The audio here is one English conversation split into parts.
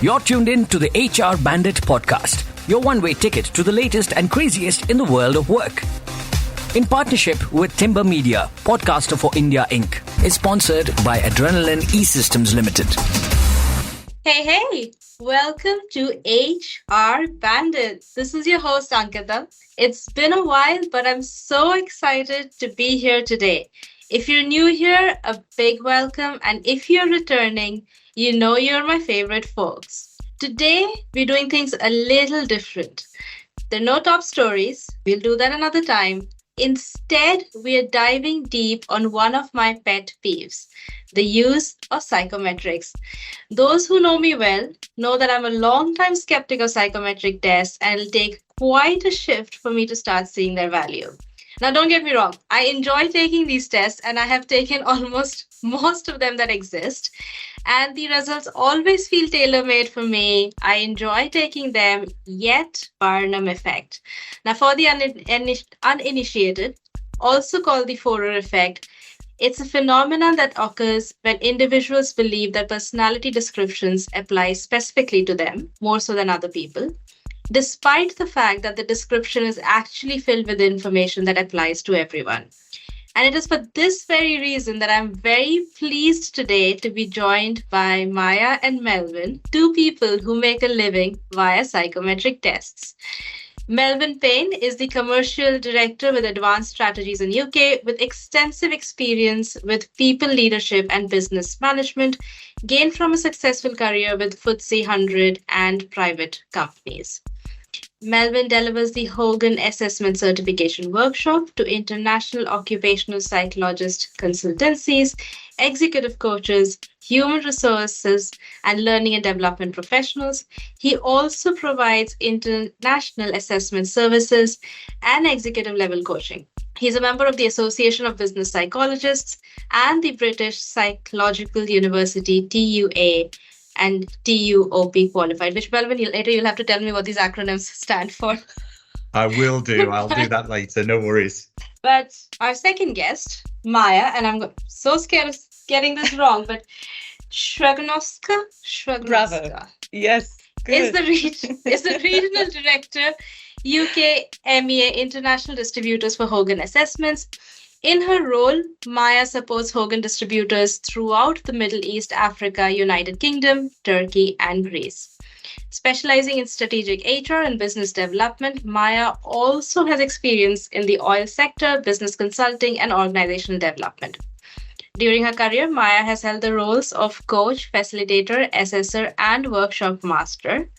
You're tuned in to the HR Bandit podcast, your one-way ticket to the latest and craziest in the world of work. In partnership with Timber Media, Podcaster for India Inc. is sponsored by Adrenaline E-Systems Limited. Hey, welcome to HR Bandit. This is your host, Ankita. It's been a while, but I'm so excited to be here today. If you're new here, a big welcome. And if you're returning, you know you're my favorite folks. Today, we're doing things a little different. There are no top stories. We'll do that another time. Instead, we are diving deep on one of my pet peeves, the use of psychometrics. Those who know me well know that I'm a long-time skeptic of psychometric tests, and it'll take quite a shift for me to start seeing their value. Now, don't get me wrong. I enjoy taking these tests, and I have taken almost most of them that exist. And the results always feel tailor-made for me. I enjoy taking them, yet Barnum effect. Now, for the uninitiated, also called the Forer effect, it's a phenomenon that occurs when individuals believe that personality descriptions apply specifically to them, more so than other people, despite the fact that the description is actually filled with information that applies to everyone. And it is for this very reason that I'm very pleased today to be joined by Maya and Melvyn, two people who make a living via psychometric tests. Melvyn Payne is the commercial director with Advanced Strategies in UK, with extensive experience with people leadership and business management, gained from a successful career with FTSE 100 and private companies. Melvyn delivers the Hogan Assessment Certification Workshop to international occupational psychologist consultancies, executive coaches, human resources, and learning and development professionals. He also provides international assessment services and executive level coaching. He's a member of the Association of Business Psychologists and the British Psychological University TUA and TUOP qualified, which, Melvyn, later you'll have to tell me what these acronyms stand for. I will do. I'll do that later. No worries. But our second guest, Maya, and I'm so scared of getting this wrong, but Shragnowska? Bravo. Yes. Good. Is the regional director, UK MEA International Distributors for Hogan Assessments. In her role, Maya supports Hogan distributors throughout the Middle East, Africa, United Kingdom, Turkey, and Greece. Specializing in strategic HR and business development, Maya also has experience in the oil sector, business consulting, and organizational development. During her career, Maya has held the roles of coach, facilitator, assessor, and workshop master.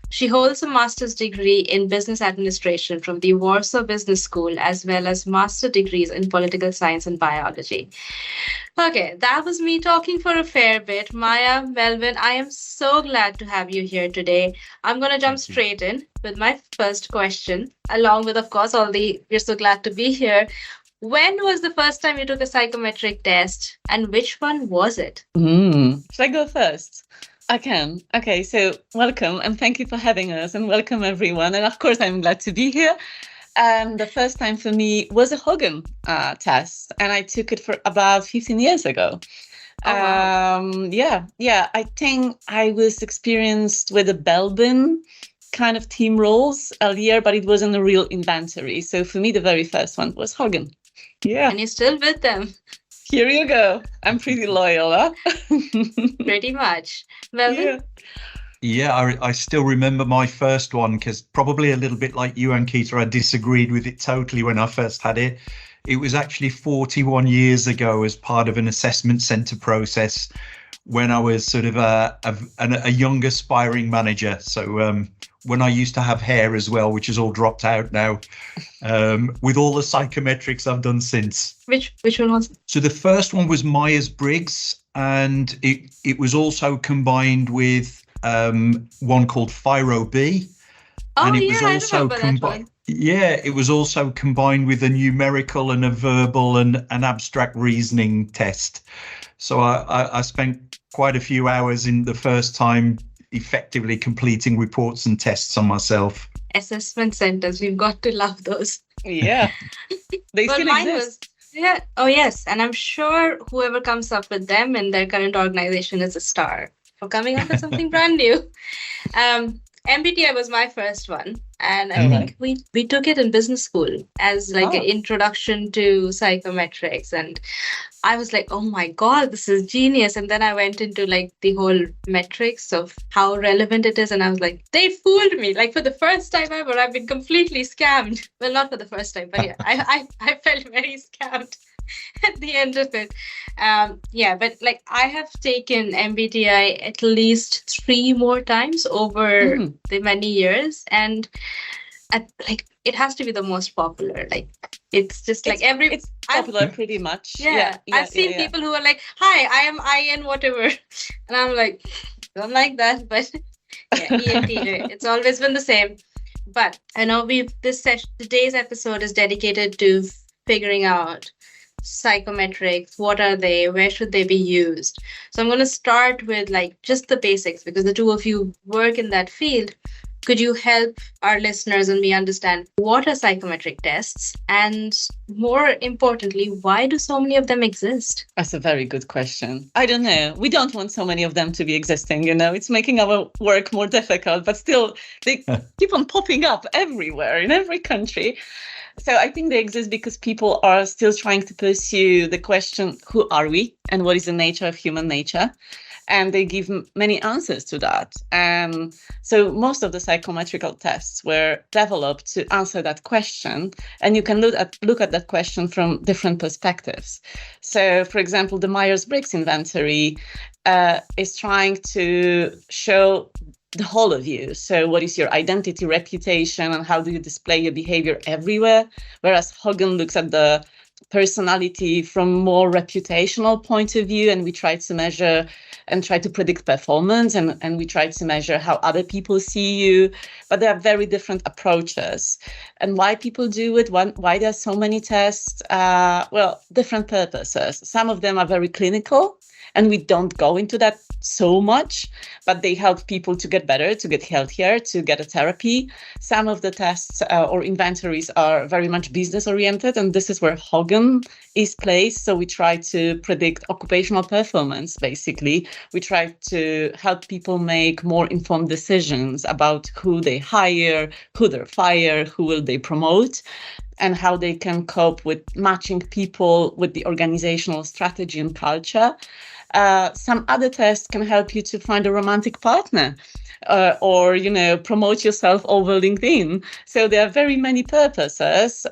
She holds a master's degree in business administration from the Warsaw Business School, as well as master degrees in political science and biology. Okay, that was me talking for a fair bit. Maya, Melvyn, I am so glad to have you here today. I'm going to jump straight in with my first question, along with, of course, we're so glad to be here. When was the first time you took a psychometric test, and which one was it? Should I go first? I can. Okay, so welcome and thank you for having us, and welcome everyone. And of course, I'm glad to be here. The first time for me was a Hogan test, and I took it for about 15 years ago. Oh, wow. Yeah. I think I was experienced with the Belbin kind of team roles earlier, but it wasn't a real inventory. So for me, the very first one was Hogan. Yeah. And you're still with them. Here you go. I'm pretty loyal, huh? Pretty much. Melvyn? Yeah, I still remember my first one, because probably a little bit like you, Ankita, I disagreed with it totally when I first had it. It was actually 41 years ago as part of an assessment centre process when I was sort of a young aspiring manager. So when I used to have hair as well, which has all dropped out now, with all the psychometrics I've done since. Which one was it? So the first one was Myers-Briggs, and it was also combined with one called FIRO-B. Oh, and it yeah, was also I remember that one. Yeah, it was also combined with a numerical and a verbal and an abstract reasoning test. So I spent quite a few hours in the first time effectively completing reports and tests on myself. Assessment centers, we've got to love those. Yeah. They Well, still mine exist. Yeah. Oh, yes. And I'm sure whoever comes up with them in their current organization is a star for coming up with something brand new. MBTI was my first one, and I think we took it in business school as like an introduction to psychometrics, and I was like, oh my God, this is genius. And then I went into like the whole metrics of how relevant it is, and I was like, they fooled me. Like for the first time ever, I've been completely scammed. Well, not for the first time, but yeah, I felt very scammed at the end of it. But like I have taken MBTI at least 3 more times over the many years, and it has to be the most popular. Like it's just like it's popular pretty much. I've seen people who are like, hi, I am IN whatever, and I'm like, don't like that, but ENTJ, it's always been the same. But I know today's episode is dedicated to figuring out psychometrics. What are they? Where should they be used? So I'm going to start with like just the basics, because the two of you work in that field. Could you help our listeners and me understand what are psychometric tests? And more importantly, why do so many of them exist? That's a very good question. I don't know. We don't want so many of them to be existing, you know. It's making our work more difficult, but still they keep on popping up everywhere in every country. So I think they exist because people are still trying to pursue the question, who are we and what is the nature of human nature? And they give many answers to that. And so most of the psychometrical tests were developed to answer that question. And you can look at that question from different perspectives. So, for example, the Myers-Briggs inventory is trying to show the whole of you. So what is your identity, reputation, and how do you display your behavior everywhere? Whereas Hogan looks at the personality from more reputational point of view, and we try to measure and try to predict performance, and we try to measure how other people see you. But there are very different approaches. And why people do it, why there are so many tests? Different purposes. Some of them are very clinical, and we don't go into that so much, but they help people to get better, to get healthier, to get a therapy. Some of the tests or inventories are very much business oriented, and this is where Hogan is placed. So we try to predict occupational performance, basically. We try to help people make more informed decisions about who they hire, who they fire, who will they promote, and how they can cope with matching people with the organizational strategy and culture. Some other tests can help you to find a romantic partner or, promote yourself over LinkedIn. So there are very many purposes.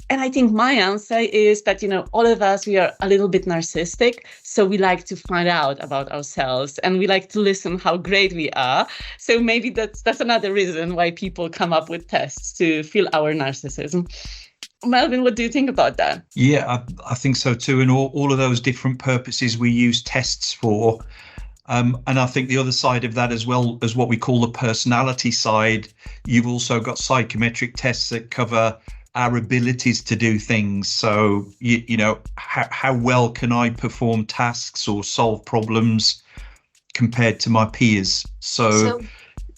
And I think my answer is that, all of us, we are a little bit narcissistic. So we like to find out about ourselves and we like to listen how great we are. So maybe that's another reason why people come up with tests to feel our narcissism. Melvyn, what do you think about that? Yeah, I think so too. And all of those different purposes we use tests for. And I think the other side of that, as well as what we call the personality side, you've also got psychometric tests that cover our abilities to do things. So, how well can I perform tasks or solve problems compared to my peers? So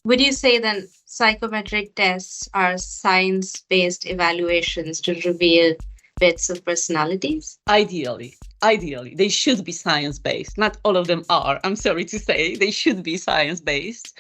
would you say then psychometric tests are science-based evaluations to reveal bits of personalities? Ideally, they should be science-based. Not all of them are. I'm sorry to say, they should be science-based.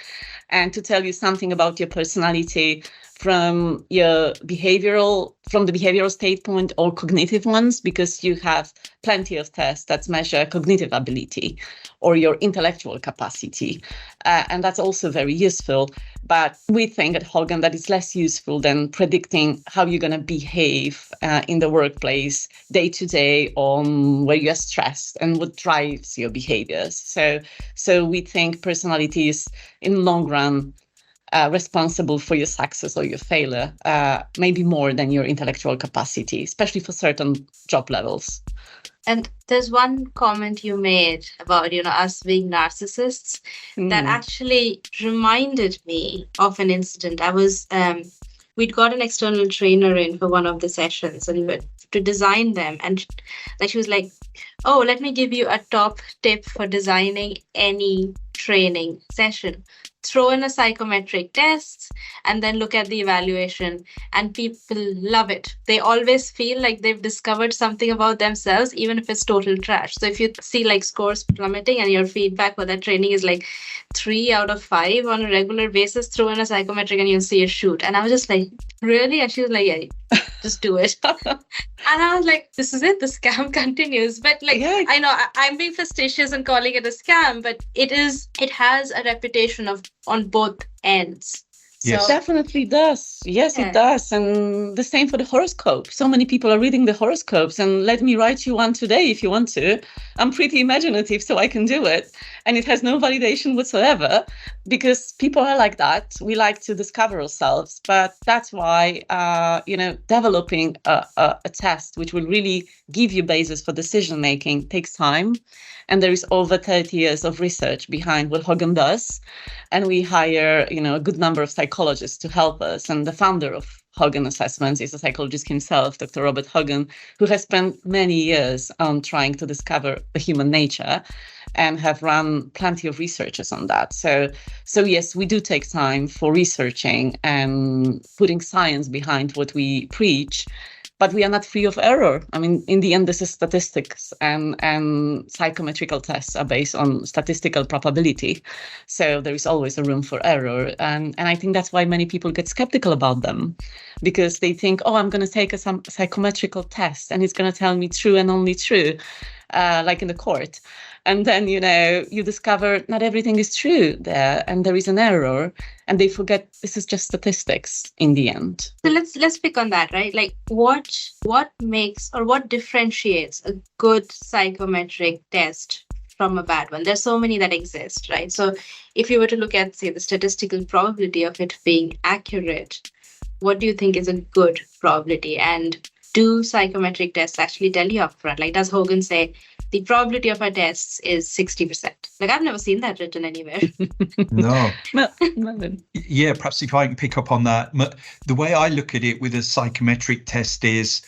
And to tell you something about your personality from the behavioral standpoint or cognitive ones, because you have plenty of tests that measure cognitive ability or your intellectual capacity. And that's also very useful. But we think at Hogan that it's less useful than predicting how you're going to behave in the workplace day to day on where you're stressed and what drives your behaviors. So we think personality is, in long run, responsible for your success or your failure, maybe more than your intellectual capacity, especially for certain job levels. And there's one comment you made about, us being narcissists that actually reminded me of an incident. We'd got an external trainer in for one of the sessions, and we were to design them. And she was like, oh, let me give you a top tip for designing any training session. Throw in a psychometric test and then look at the evaluation, and people love it. They always feel like they've discovered something about themselves, even if it's total trash. So if you see like scores plummeting and your feedback for that training is like 3 out of 5 on a regular basis, throw in a psychometric and you'll see a shoot. And I was just like, really? And she was like, yeah, just do it. And I was like, this is it, the scam continues. But like, yeah. I know I'm being facetious and calling it a scam, but it has a reputation of on both ends. Yes. So, definitely does. Yes, yeah. It does. And the same for the horoscope. So many people are reading the horoscopes, and let me write you one today if you want to. I'm pretty imaginative, so I can do it. And it has no validation whatsoever, because people are like that. We like to discover ourselves. But that's why, developing a test which will really give you basis for decision making takes time. And there is over 30 years of research behind what Hogan does. And we hire, a good number of psychologists to help us. And the founder of Hogan Assessments is a psychologist himself, Dr. Robert Hogan, who has spent many years on trying to discover the human nature and have run plenty of researches on that. So yes, we do take time for researching and putting science behind what we preach. But we are not free of error. I mean, in the end, this is statistics, and psychometrical tests are based on statistical probability. So there is always a room for error. And I think that's why many people get skeptical about them, because they think, I'm going to take a psychometrical test and it's going to tell me true and only true, like in the court. And then, you discover not everything is true there, and there is an error, and they forget this is just statistics in the end. So let's pick on that, right? Like what makes or what differentiates a good psychometric test from a bad one? There's so many that exist, right? So if you were to look at, say, the statistical probability of it being accurate, what do you think is a good probability? And do psychometric tests actually tell you upfront? Like, does Hogan say the probability of our tests is 60%? Like, I've never seen that written anywhere. No. Yeah, perhaps if I can pick up on that. The way I look at it with a psychometric test is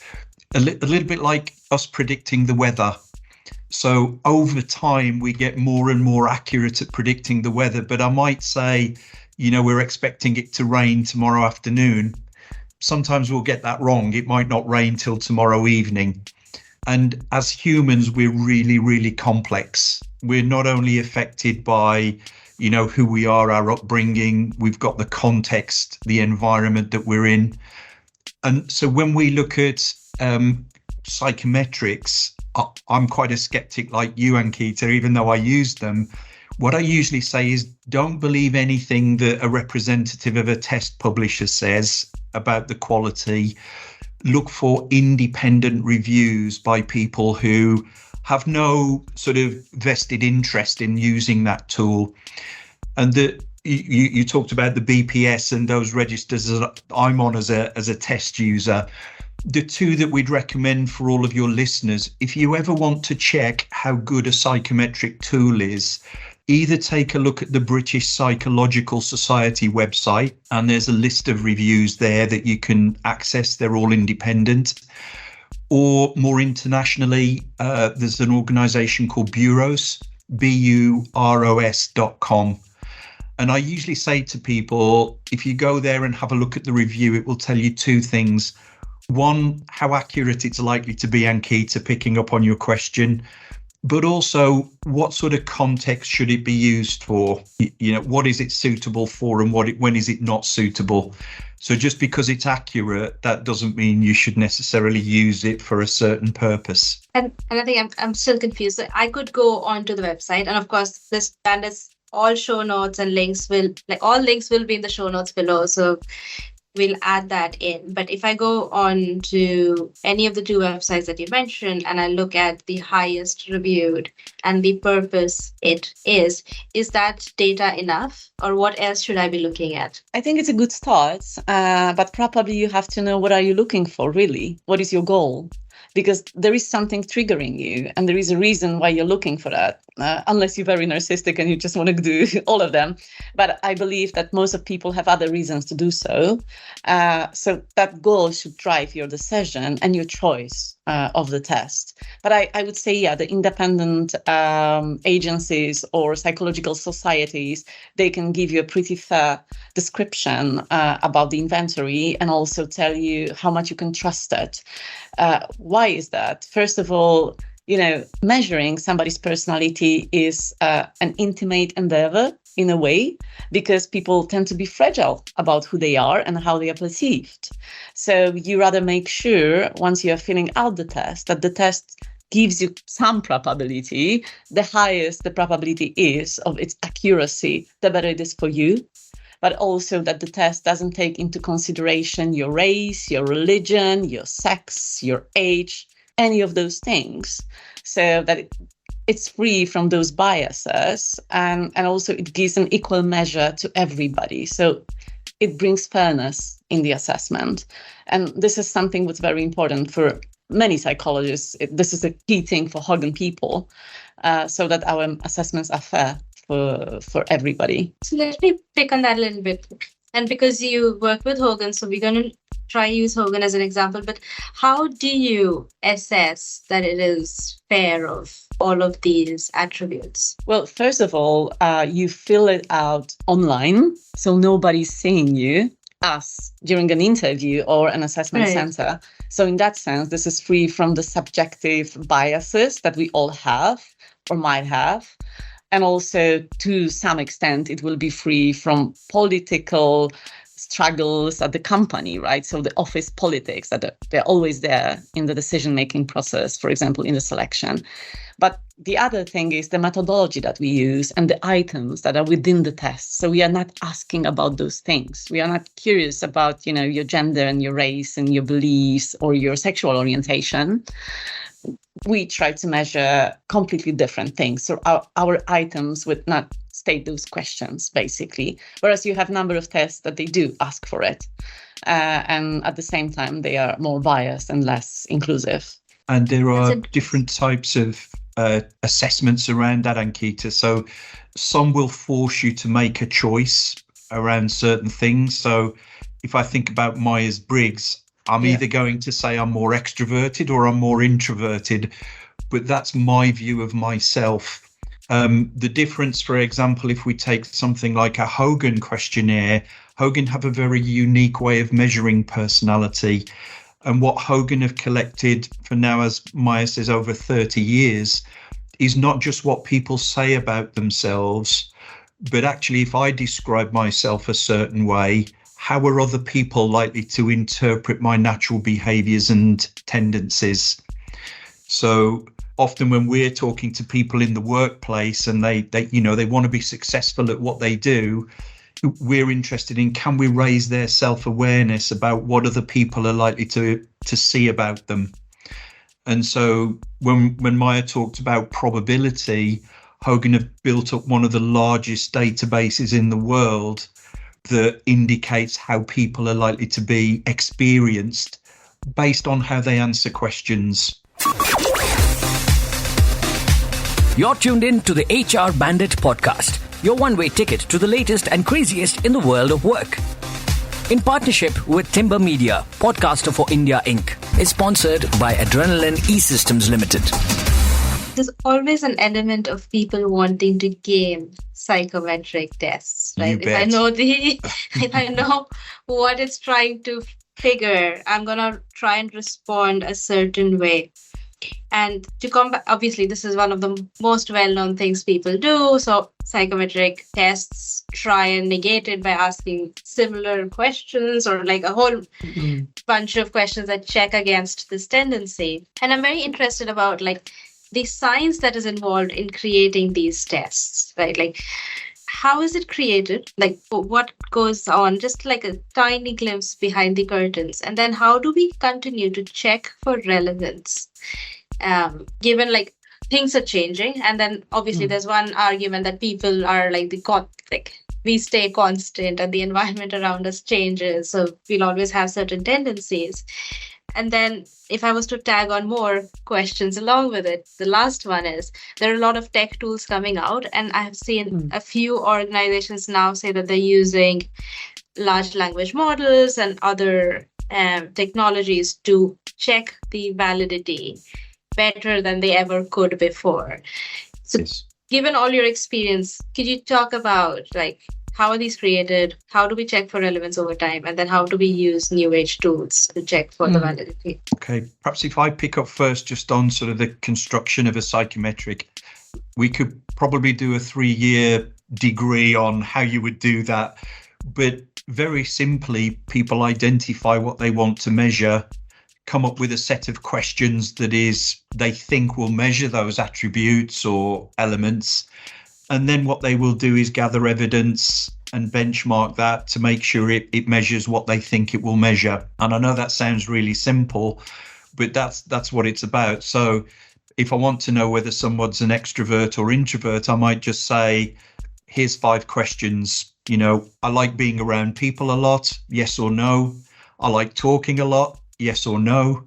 a little bit like us predicting the weather. So over time, we get more and more accurate at predicting the weather. But I might say, we're expecting it to rain tomorrow afternoon. Sometimes we'll get that wrong. It might not rain till tomorrow evening. And as humans, we're really, really complex. We're not only affected by, who we are, our upbringing. We've got the context, the environment that we're in. And so when we look at psychometrics, I'm quite a skeptic like you, Ankita, even though I use them. What I usually say is don't believe anything that a representative of a test publisher says about the quality. Look for independent reviews by people who have no sort of vested interest in using that tool. And you talked about the BPS and those registers that I'm on as a test user. The two that we'd recommend for all of your listeners, if you ever want to check how good a psychometric tool is, either take a look at the British Psychological Society website, and there's a list of reviews there that you can access. They're all independent. Or more internationally, there's an organization called Buros, BUROS.com. And I usually say to people, if you go there and have a look at the review, it will tell you two things. One, how accurate it's likely to be, Ankita, picking up on your question. But also, what sort of context should it be used for? What is it suitable for, and when is it not suitable? So just because it's accurate, that doesn't mean you should necessarily use it for a certain purpose. And I think I'm still confused. So I could go onto the website, and of course, this bandits, all show notes and links will be in the show notes below. So we'll add that in. But if I go on to any of the two websites that you mentioned and I look at the highest reviewed and the purpose it is that data enough, or what else should I be looking at? I think it's a good start, but probably you have to know, what are you looking for really? What is your goal? Because there is something triggering you, and there is a reason why you're looking for that, unless you're very narcissistic and you just want to do all of them. But I believe that most of people have other reasons to do so. So that goal should drive your decision and your choice. of the test. But I would say, yeah, the independent agencies or psychological societies, they can give you a pretty fair description about the inventory and also tell you how much you can trust it. Why is that? First of all, measuring somebody's personality is an intimate endeavor in a way, because people tend to be fragile about who they are and how they are perceived. So you rather make sure, once you are filling out the test, that the test gives you some probability. The highest the probability is of its accuracy, the better it is for you. But also that the test doesn't take into consideration your race, your religion, your sex, your age, any of those things. So that it's free from those biases, and also it gives an equal measure to everybody. So it brings fairness in the assessment. And this is something that's very important for many psychologists. This is a key thing for Hogan people, so that our assessments are fair for everybody. So let me pick on that a little bit. And because you work with Hogan, so we're going to try use Hogan as an example, but how do you assess that it is fair of all of these attributes? Well, first of all, you fill it out online, so nobody's seeing you as during an interview or an assessment center. So in that sense, this is free from the subjective biases that we all have or might have. And also, to some extent, it will be free from political struggles at the company, right? So the office politics, that they're always there in the decision-making process, for example, in the selection. But the other thing is the methodology that we use and the items that are within the test. So we are not asking about those things. We are not curious about, your gender and your race and your beliefs or your sexual orientation. We try to measure completely different things. So our items would not state those questions, basically. Whereas you have a number of tests that they do ask for it. And at the same time, they are more biased and less inclusive. And there are different types of assessments around that, Ankita. So some will force you to make a choice around certain things. So if I think about Myers-Briggs, I'm either going to say I'm more extroverted or I'm more introverted, but that's my view of myself. The difference, for example, if we take something like a Hogan questionnaire, Hogan have a very unique way of measuring personality. And what Hogan have collected for now, as Maya says, over 30 years, is not just what people say about themselves, but actually if I describe myself a certain way, how are other people likely to interpret my natural behaviors and tendencies? So often when we're talking to people in the workplace and they want to be successful at what they do, we're interested in, can we raise their self-awareness about what other people are likely to see about them? And so when Maya talked about probability, Hogan have built up one of the largest databases in the world that indicates how people are likely to be experienced based on how they answer questions. You're tuned in to the HR Bandit podcast, your one-way ticket to the latest and craziest in the world of work. In partnership with Timber Media, podcaster for India Inc. is sponsored by Adrenaline E-Systems Limited. There's always an element of people wanting to game psychometric tests, right? If I know what it's trying to figure, I'm gonna try and respond a certain way. And to combat, obviously, this is one of the most well-known things people do. So psychometric tests try and negate it by asking similar questions or like a whole bunch of questions that check against this tendency. And I'm very interested about like the science that is involved in creating these tests, right? Like, how is it created? Like, what goes on? Just like a tiny glimpse behind the curtains. And then how do we continue to check for relevance? Given like things are changing. And then obviously there's one argument that people are like we stay constant and the environment around us changes. So we'll always have certain tendencies. And then if I was to tag on more questions along with it, the last one is there are a lot of tech tools coming out. And I've seen a few organizations now say that they're using large language models and other technologies to check the validity better than they ever could before. So Yes. given all your experience, could you talk about like how are these created? How do we check for relevance over time? And then how do we use new age tools to check for the validity? Okay, perhaps if I pick up first just on sort of the construction of a psychometric, we could probably do a 3-year degree on how you would do that. But very simply, people identify what they want to measure, come up with a set of questions that they think will measure those attributes or elements. And then what they will do is gather evidence and benchmark that to make sure it measures what they think it will measure. And I know that sounds really simple, but that's what it's about. So if I want to know whether someone's an extrovert or introvert, I might just say, here's 5 questions. I like being around people a lot, yes or no. I like talking a lot, yes or no.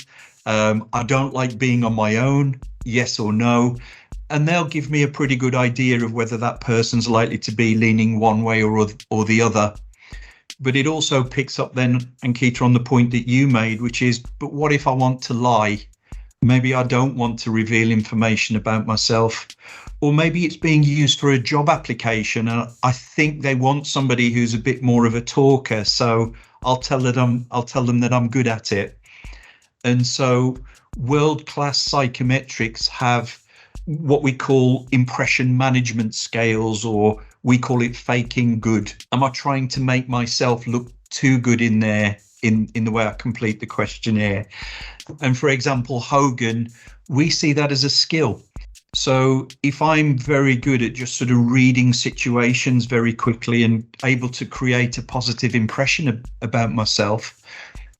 I don't like being on my own, yes or no. And they'll give me a pretty good idea of whether that person's likely to be leaning one way or the other. But it also picks up then, Ankita, on the point that you made, which is, but what if I want to lie? Maybe I don't want to reveal information about myself. Or maybe it's being used for a job application. And I think they want somebody who's a bit more of a talker. So I'll tell them that I'm good at it. And so world-class psychometrics have what we call impression management scales, or we call it faking good. Am I trying to make myself look too good in there in the way I complete the questionnaire? And for example, Hogan, we see that as a skill. So if I'm very good at just sort of reading situations very quickly and able to create a positive impression about myself,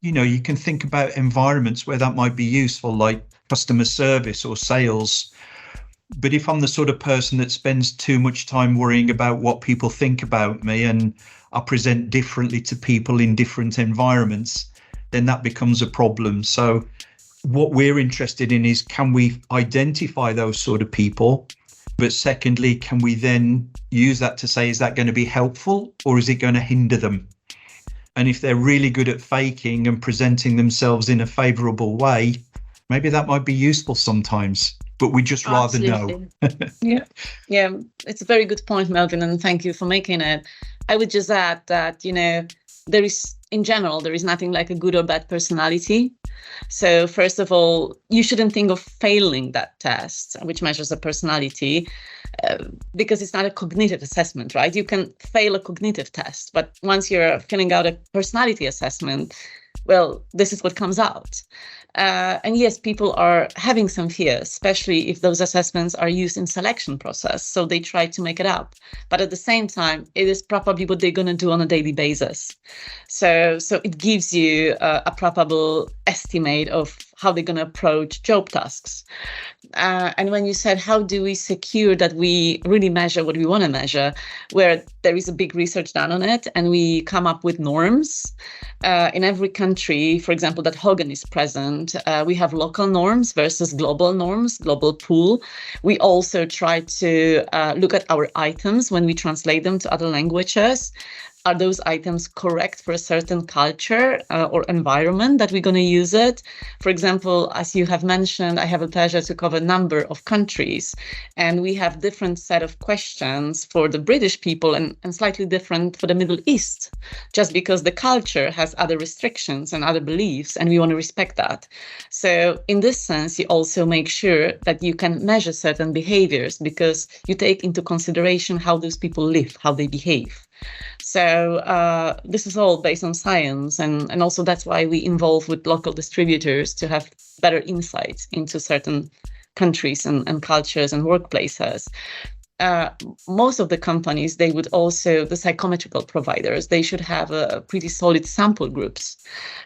you can think about environments where that might be useful, like customer service or sales. But if I'm the sort of person that spends too much time worrying about what people think about me and I present differently to people in different environments, then that becomes a problem. So what we're interested in is, can we identify those sort of people? But secondly, can we then use that to say, is that going to be helpful or is it going to hinder them? And if they're really good at faking and presenting themselves in a favorable way, maybe that might be useful sometimes. But we just rather know. Yeah, it's a very good point, Melvyn, and thank you for making it. I would just add that, there is nothing like a good or bad personality. So first of all, you shouldn't think of failing that test, which measures a personality, because it's not a cognitive assessment, right? You can fail a cognitive test, but once you're filling out a personality assessment, well, this is what comes out. And yes, people are having some fear, especially if those assessments are used in selection process. So they try to make it up. But at the same time, it is probably what they're going to do on a daily basis. So it gives you a probable estimate of how they're going to approach job tasks. And when you said, how do we secure that we really measure what we want to measure, where there is a big research done on it, and we come up with norms. In every country, for example, that Hogan is present, we have local norms versus global norms, global pool. We also try to look at our items when we translate them to other languages. Are those items correct for a certain culture or environment that we're going to use it? For example, as you have mentioned, I have a pleasure to cover a number of countries, and we have different set of questions for the British people and slightly different for the Middle East, just because the culture has other restrictions and other beliefs, and we want to respect that. So in this sense, you also make sure that you can measure certain behaviors because you take into consideration how those people live, how they behave. So this is all based on science, and also that's why we involve with local distributors to have better insights into certain countries and cultures and workplaces. Most of the companies, they would also, the psychometrical providers, they should have a pretty solid sample groups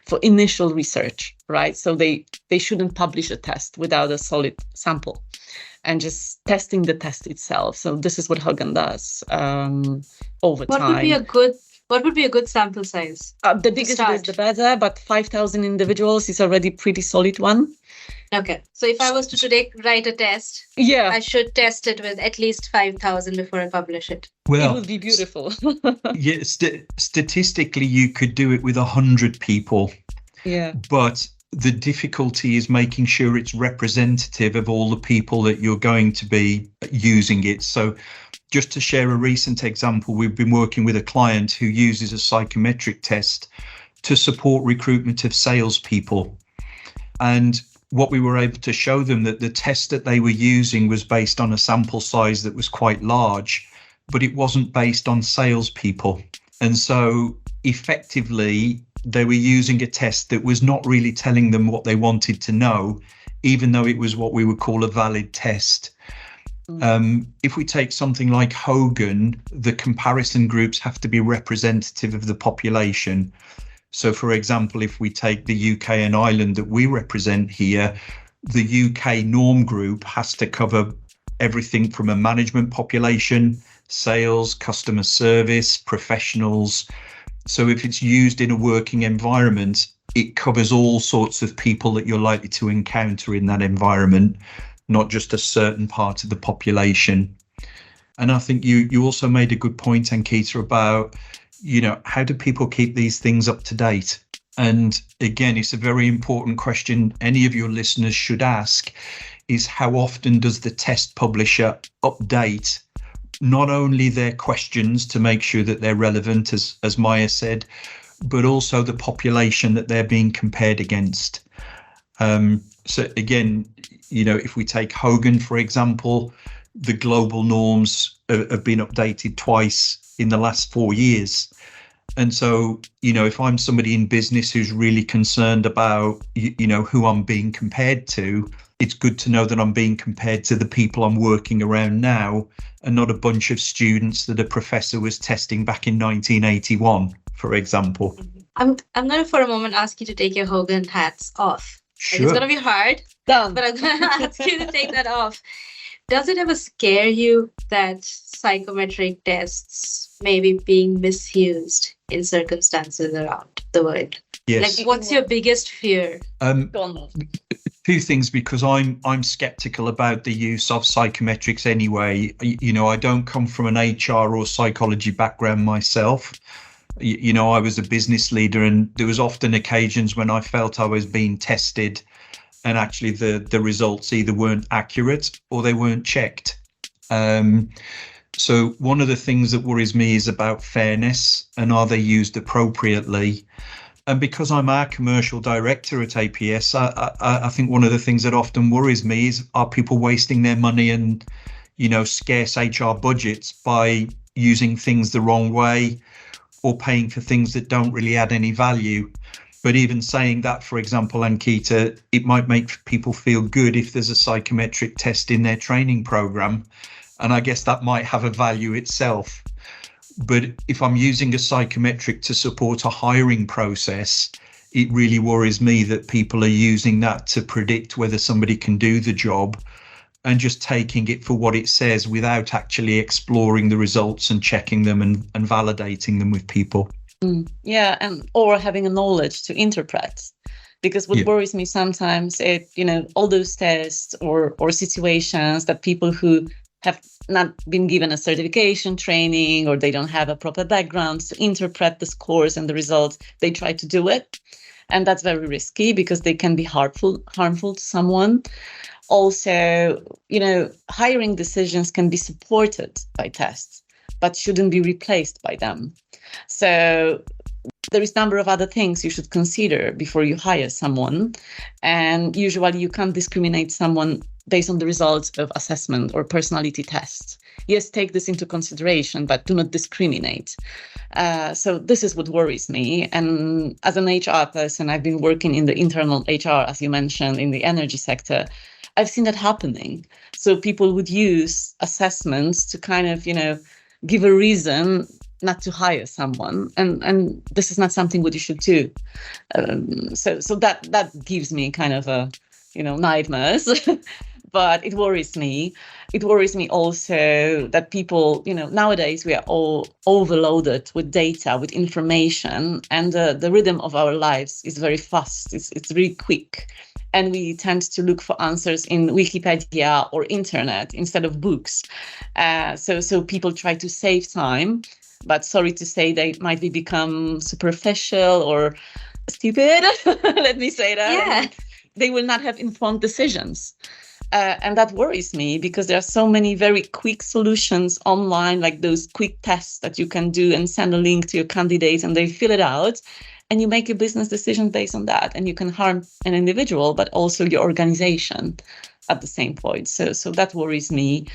for initial research, right? So they shouldn't publish a test without a solid sample and just testing the test itself. So this is what Hogan does over time. What would be a good sample size? The biggest it is, the better, but 5,000 individuals is already pretty solid one. Okay. So if I was to today write a test, I should test it with at least 5,000 before I publish it. Well, it would be beautiful. Statistically, you could do it with 100 people. Yeah. But the difficulty is making sure it's representative of all the people that you're going to be using it. So just to share a recent example, we've been working with a client who uses a psychometric test to support recruitment of salespeople. And what we were able to show them, that the test that they were using was based on a sample size that was quite large, but it wasn't based on salespeople. And so effectively, they were using a test that was not really telling them what they wanted to know, even though it was what we would call a valid test. If we take something like Hogan, the comparison groups have to be representative of the population. So, for example, if we take the UK and Ireland that we represent here, the UK norm group has to cover everything from a management population, sales, customer service, professionals. So if it's used in a working environment, it covers all sorts of people that you're likely to encounter in that environment, not just a certain part of the population. And I think you also made a good point, Ankita, about, how do people keep these things up to date? And again, it's a very important question any of your listeners should ask, is how often does the test publisher update not only their questions to make sure that they're relevant, as Maya said, but also the population that they're being compared against. So again, if we take Hogan, for example, the global norms have been updated twice in the last 4 years. And so, if I'm somebody in business who's really concerned about, who I'm being compared to, it's good to know that I'm being compared to the people I'm working around now, and not a bunch of students that a professor was testing back in 1981, for example. I'm going to for a moment ask you to take your Hogan hats off. Sure. It's going to be hard, Done. but I'm going to ask you to take that off. Does it ever scare you that psychometric tests may be being misused in circumstances around the world? Yes. Like, what's your biggest fear? Go on. Two things, because I'm skeptical about the use of psychometrics anyway. I don't come from an HR or psychology background myself. I was a business leader, and there was often occasions when I felt I was being tested, and actually the results either weren't accurate or they weren't checked. So one of the things that worries me is about fairness, and are they used appropriately? And because I'm our commercial director at APS, I think one of the things that often worries me is, are people wasting their money and, scarce HR budgets by using things the wrong way, or paying for things that don't really add any value? But even saying that, for example, Ankita, it might make people feel good if there's a psychometric test in their training program. And I guess that might have a value itself. But if I'm using a psychometric to support a hiring process, it really worries me that people are using that to predict whether somebody can do the job, and just taking it for what it says without actually exploring the results and checking them and validating them with people. Yeah, or having a knowledge to interpret. Because what worries me sometimes, all those tests or situations that people who have not been given a certification training, or they don't have a proper background to interpret the scores and the results, they try to do it. And that's very risky, because they can be harmful to someone. Also, hiring decisions can be supported by tests, but shouldn't be replaced by them. So there is a number of other things you should consider before you hire someone. And usually you can't discriminate someone based on the results of assessment or personality tests. Yes, take this into consideration, but do not discriminate. So this is what worries me. And as an HR person, I've been working in the internal HR, as you mentioned, in the energy sector. I've seen that happening. So people would use assessments to kind of, give a reason not to hire someone. And this is not something what you should do. So that gives me kind of a, nightmares. But it worries me. It worries me also that people, nowadays we are all overloaded with data, with information, and the rhythm of our lives is very fast. It's really quick. And we tend to look for answers in Wikipedia or internet instead of books. So people try to save time, but sorry to say, they might become superficial or stupid. Let me say that. Yeah. They will not have informed decisions. And that worries me because there are so many very quick solutions online, like those quick tests that you can do and send a link to your candidates and they fill it out. And you make a business decision based on that. And you can harm an individual, but also your organization at the same point. So that worries me.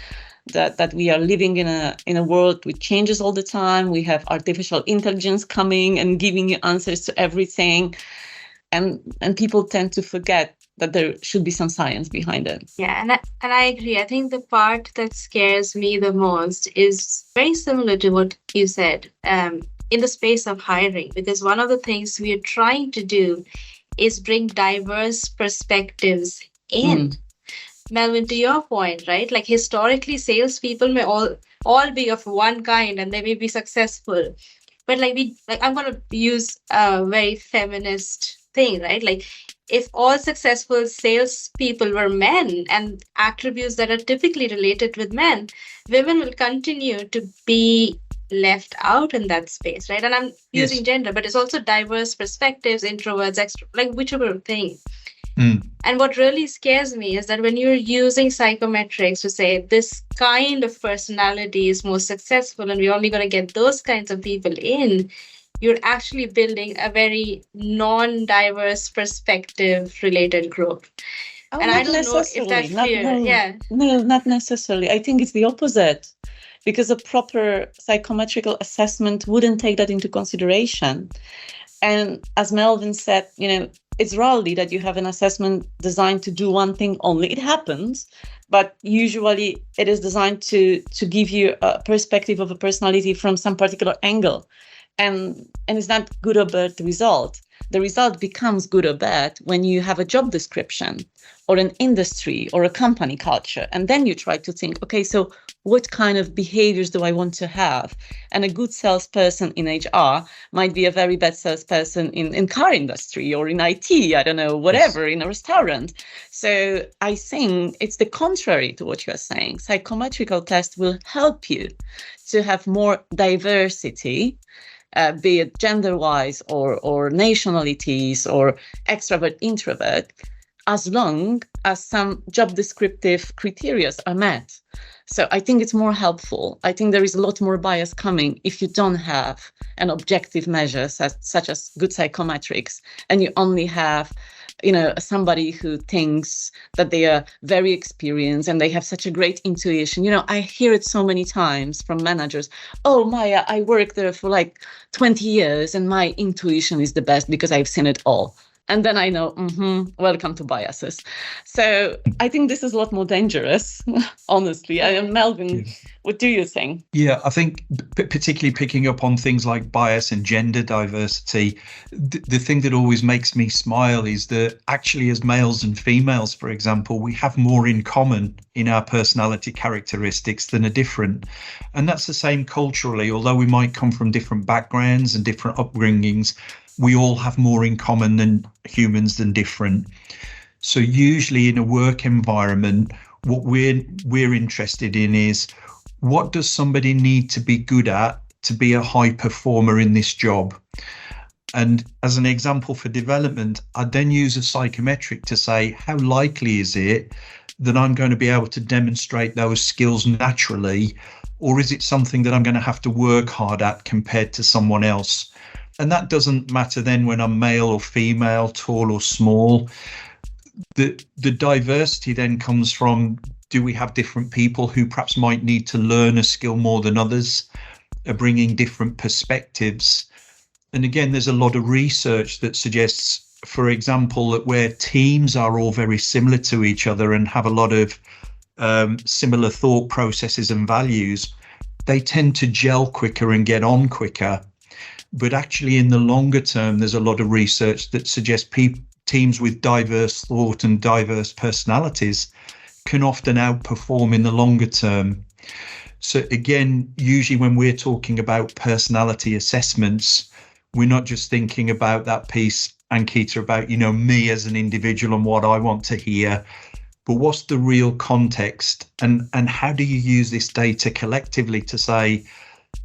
That we are living in a world which changes all the time. We have artificial intelligence coming and giving you answers to everything. And people tend to forget that there should be some science behind it. Yeah, and I agree. I think the part that scares me the most is very similar to what you said in the space of hiring, because one of the things we are trying to do is bring diverse perspectives in. Melvyn, to your point, right? Like historically, salespeople may all be of one kind and they may be successful. But I'm gonna use a very feminist thing, right? Like if all successful salespeople were men and attributes that are typically related with men, women will continue to be left out in that space, right? And I'm using gender, but it's also diverse perspectives, introverts, like whichever thing. And what really scares me is that when you're using psychometrics to say this kind of personality is most successful and we're only going to get those kinds of people in, you're actually building a very non-diverse perspective related group. And I don't know if that's clear. No, not necessarily. I think it's the opposite, because a proper psychometrical assessment wouldn't take that into consideration. And as Melvyn said, it's rarely that you have an assessment designed to do one thing only. It happens, but usually it is designed to give you a perspective of a personality from some particular angle. And it's not good or bad result. The result becomes good or bad when you have a job description or an industry or a company culture. And then you try to think, okay, so what kind of behaviors do I want to have? And a good salesperson in HR might be a very bad salesperson in car industry or in IT, I don't know, whatever, in a restaurant. So I think it's the contrary to what you're saying. Psychometrical tests will help you to have more diversity, be it gender-wise or nationalities or extrovert, introvert, as long as some job descriptive criteria are met. So I think it's more helpful. I think there is a lot more bias coming if you don't have an objective measure such as good psychometrics, and you only have somebody who thinks that they are very experienced and they have such a great intuition. I hear it so many times from managers. Oh, Maya, I worked there for like 20 years and my intuition is the best because I've seen it all. And then I know, welcome to biases. So I think this is a lot more dangerous, honestly. And Melvyn, what do you think? Yeah, I think particularly picking up on things like bias and gender diversity, the thing that always makes me smile is that actually as males and females, for example, we have more in common in our personality characteristics than are different. And that's the same culturally, although we might come from different backgrounds and different upbringings, we all have more in common than humans than different. So usually in a work environment, what we're interested in is what does somebody need to be good at to be a high performer in this job? And as an example for development, I then use a psychometric to say, how likely is it that I'm going to be able to demonstrate those skills naturally? Or is it something that I'm going to have to work hard at compared to someone else? And that doesn't matter then when I'm male or female, tall or small. The diversity then comes from, do we have different people who perhaps might need to learn a skill more than others, are bringing different perspectives? And again, there's a lot of research that suggests, for example, that where teams are all very similar to each other and have a lot of similar thought processes and values, they tend to gel quicker and get on quicker. But actually, in the longer term, there's a lot of research that suggests teams with diverse thought and diverse personalities can often outperform in the longer term. So again, usually when we're talking about personality assessments, we're not just thinking about that piece, Ankita, about, me as an individual and what I want to hear, but what's the real context and how do you use this data collectively to say,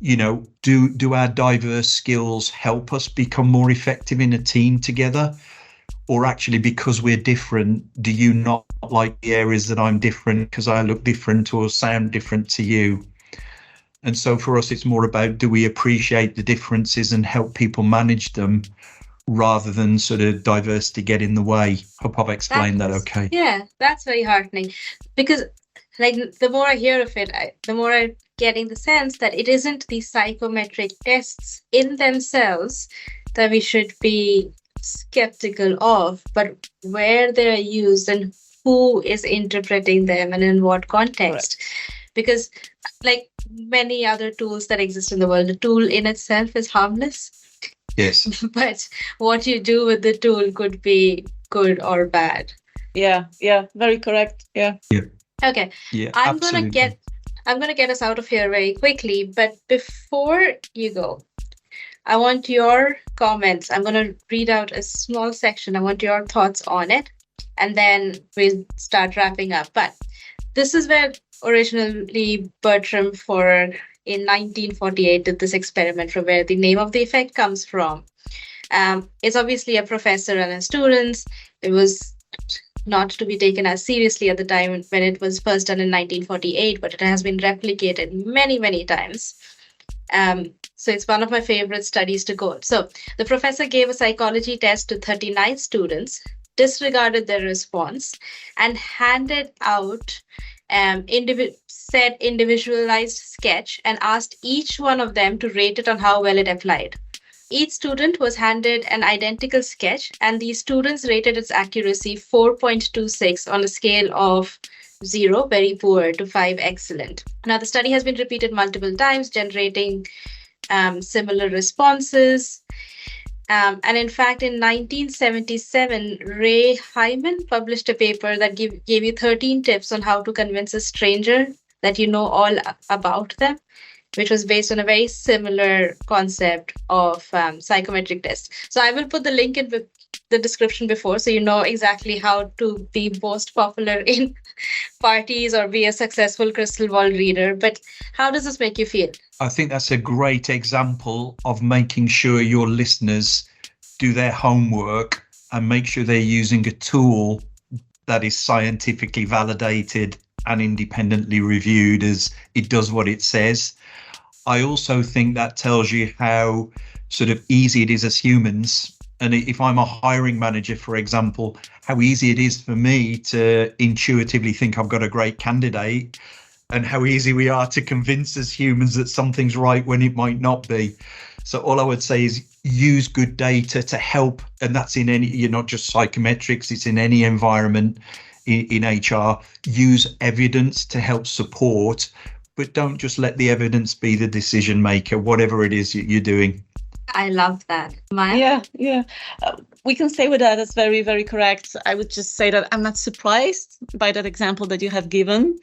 do our diverse skills help us become more effective in a team together? Or actually, because we're different, do you not like the areas that I'm different because I look different or sound different to you? And so for us, it's more about, do we appreciate the differences and help people manage them rather than sort of diversity get in the way? Hope I've explained that okay. Yeah, that's very heartening, because like the more I hear of it, the more I'm getting the sense that it isn't the psychometric tests in themselves that we should be skeptical of, but where they're used and who is interpreting them and in what context. Right. Because like many other tools that exist in the world, the tool in itself is harmless. Yes. But what you do with the tool could be good or bad. Yeah, very correct. Yeah. Okay. Yeah, I'm gonna get us out of here very quickly, but before you go, I want your comments. I'm going to read out a small section. I want your thoughts on it, and then we'll start wrapping up. But this is where originally Bertram in 1948 did this experiment, from where the name of the effect comes from. It's obviously a professor and his students. It was not to be taken as seriously at the time when it was first done in 1948, but it has been replicated many, many times. So it's one of my favorite studies to quote. So the professor gave a psychology test to 39 students, disregarded their response, and handed out said individualized sketch and asked each one of them to rate it on how well it applied. Each student was handed an identical sketch, and these students rated its accuracy 4.26 on a scale of 0, very poor, to 5, excellent. Now, the study has been repeated multiple times, generating similar responses. And in fact, in 1977, Ray Hyman published a paper that gave you 13 tips on how to convince a stranger that you know all about them, which was based on a very similar concept of psychometric tests. So I will put the link in the description before, so you know exactly how to be most popular in parties or be a successful crystal ball reader. But how does this make you feel? I think that's a great example of making sure your listeners do their homework and make sure they're using a tool that is scientifically validated and independently reviewed as it does what it says. I also think that tells you how sort of easy it is as humans. And if I'm a hiring manager, for example, how easy it is for me to intuitively think I've got a great candidate, and how easy we are to convince as humans that something's right when it might not be. So all I would say is use good data to help. And that's in any, you're not just psychometrics, it's in any environment in HR. Use evidence to help support, but don't just let the evidence be the decision maker, whatever it is you're doing. I love that. Maya? Yeah. We can say with that, that's very, very correct. I would just say that I'm not surprised by that example that you have given.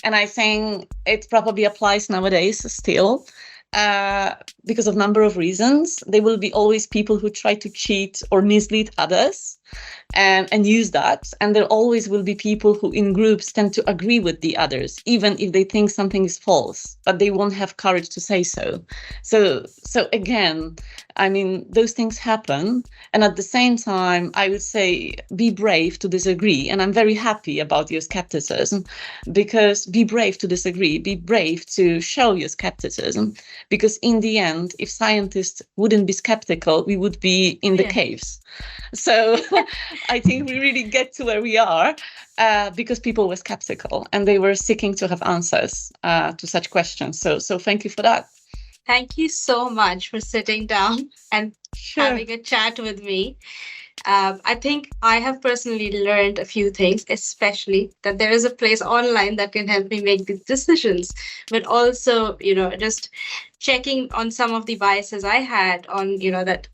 And I think it probably applies nowadays still, because of a number of reasons. There will be always people who try to cheat or mislead others and use that. And there always will be people who in groups tend to agree with the others, even if they think something is false, but they won't have courage to say so. So again, I mean, those things happen. And at the same time, I would say be brave to disagree. And I'm very happy about your skepticism, because be brave to disagree, be brave to show your skepticism, because in the end, if scientists wouldn't be skeptical, we would be in the caves. So I think we really get to where we are because people were skeptical and they were seeking to have answers to such questions. So thank you for that. Thank you so much for sitting down and having a chat with me. I think I have personally learned a few things, especially that there is a place online that can help me make these decisions, but also, just checking on some of the biases I had on, that,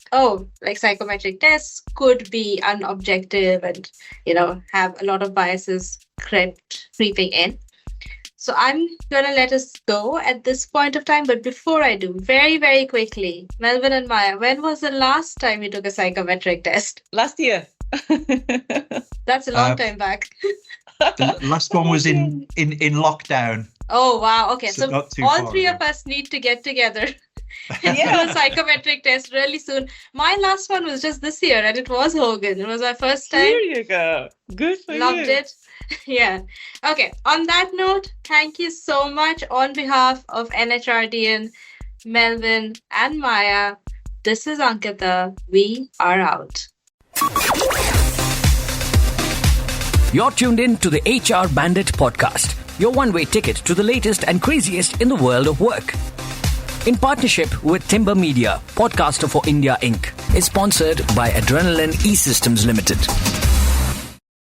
like psychometric tests could be unobjective and, have a lot of biases creeping in. So I'm going to let us go at this point of time. But before I do, very, very quickly, Melvyn and Maya, when was the last time you took a psychometric test? Last year. That's a long time back. The last one was in lockdown. Oh, wow. Okay. So So not too all far three away. of us need to get together and do a psychometric test really soon. My last one was just this year and it was Hogan. It was my first time. There you go. Good for Loved you. it. Yeah. Okay. On that note, thank you so much on behalf of NHRDN, Melvyn and Maya. This is Ankita. We are out. You're tuned in to the HR Bandit podcast, your one-way ticket to the latest and craziest in the world of work. In partnership with Timber Media, podcaster for India Inc. is sponsored by Adrenaline E-Systems Limited.